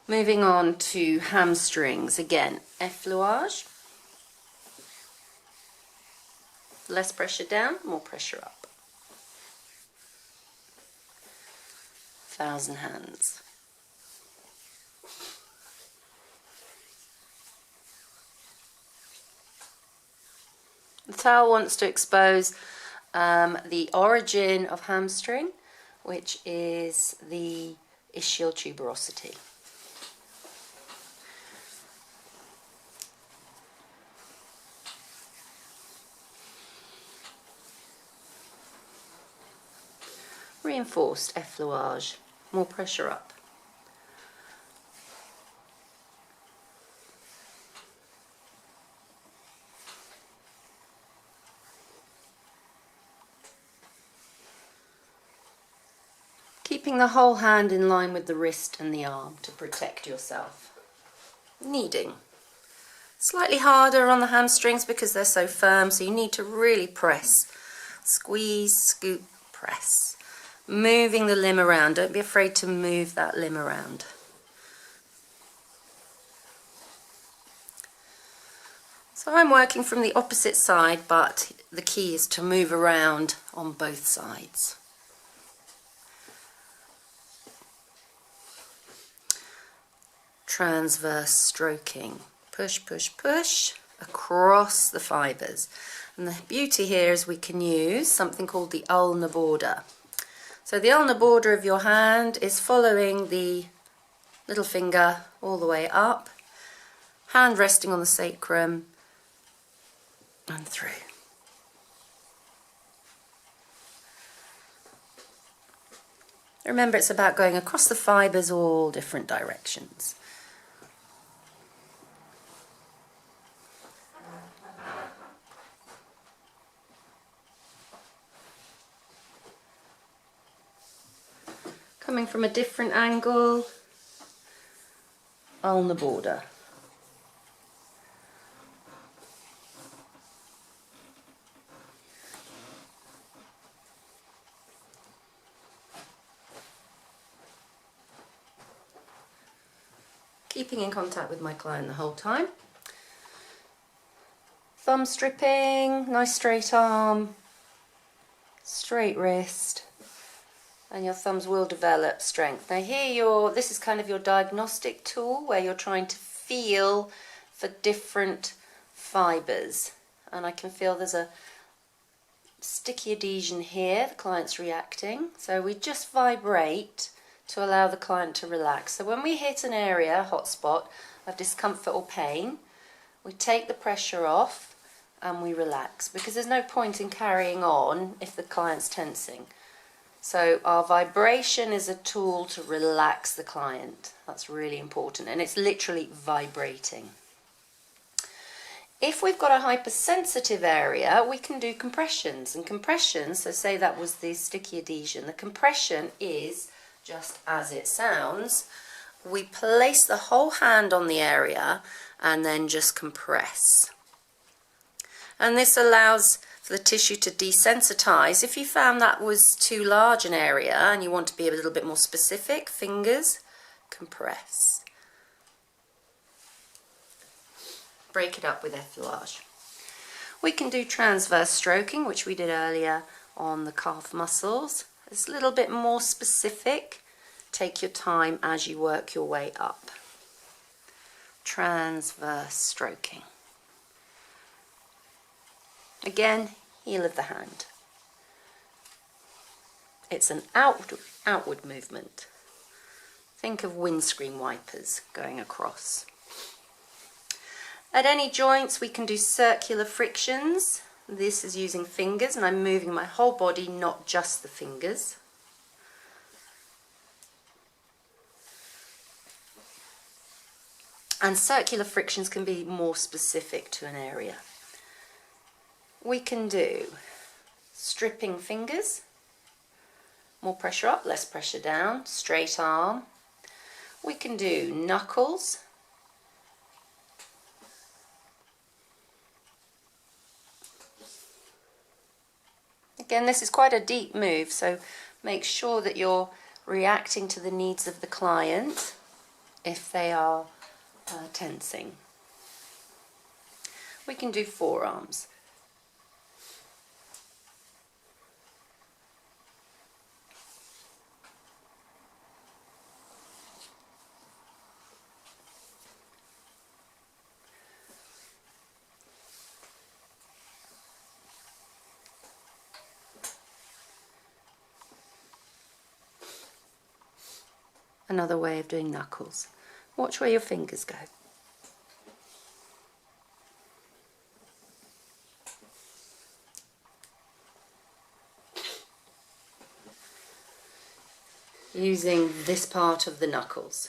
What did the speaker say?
Moving on to hamstrings. Again, effleurage. Less pressure down, more pressure up. 1,000 hands. The towel wants to expose the origin of hamstring, which is the ischial tuberosity. Reinforced effleurage, more pressure up. Keeping the whole hand in line with the wrist and the arm to protect yourself. Kneading. Slightly harder on the hamstrings because they're so firm, so you need to really press. Squeeze, scoop, press. Moving the limb around. Don't be afraid to move that limb around. So I'm working from the opposite side, but the key is to move around on both sides. Transverse stroking. Push, push, push across the fibres. And the beauty here is we can use something called the ulnar border. So the ulnar border of your hand is following the little finger all the way up, hand resting on the sacrum and through. Remember, it's about going across the fibres all different directions. Coming from a different angle, ulnar border. Keeping in contact with my client the whole time. Thumb stripping, nice straight arm, straight wrist. And your thumbs will develop strength. Now here this is kind of your diagnostic tool where you're trying to feel for different fibres. And I can feel there's a sticky adhesion here, the client's reacting. So we just vibrate to allow the client to relax. So when we hit an area, hot spot, of discomfort or pain, we take the pressure off and we relax, because there's no point in carrying on if the client's tensing. So our vibration is a tool to relax the client. That's really important, and it's literally vibrating. If we've got a hypersensitive area, we can do compressions. And compressions, so say that was the sticky adhesion, the compression is just as it sounds. We place the whole hand on the area and then just compress. And this allows for the tissue to desensitize. If you found that was too large an area and you want to be a little bit more specific, fingers, compress. Break it up with effleurage. We can do transverse stroking, which we did earlier on the calf muscles. It's a little bit more specific. Take your time as you work your way up. Transverse stroking. Again, heel of the hand. It's an outward movement. Think of windscreen wipers going across. At any joints, we can do circular frictions. This is using fingers, and I'm moving my whole body, not just the fingers. And circular frictions can be more specific to an area. We can do stripping fingers, more pressure up, less pressure down, straight arm. We can do knuckles. Again, this is quite a deep move, so make sure that you're reacting to the needs of the client. if they are tensing. We can do forearms. Another way of doing knuckles. Watch where your fingers go. Using this part of the knuckles.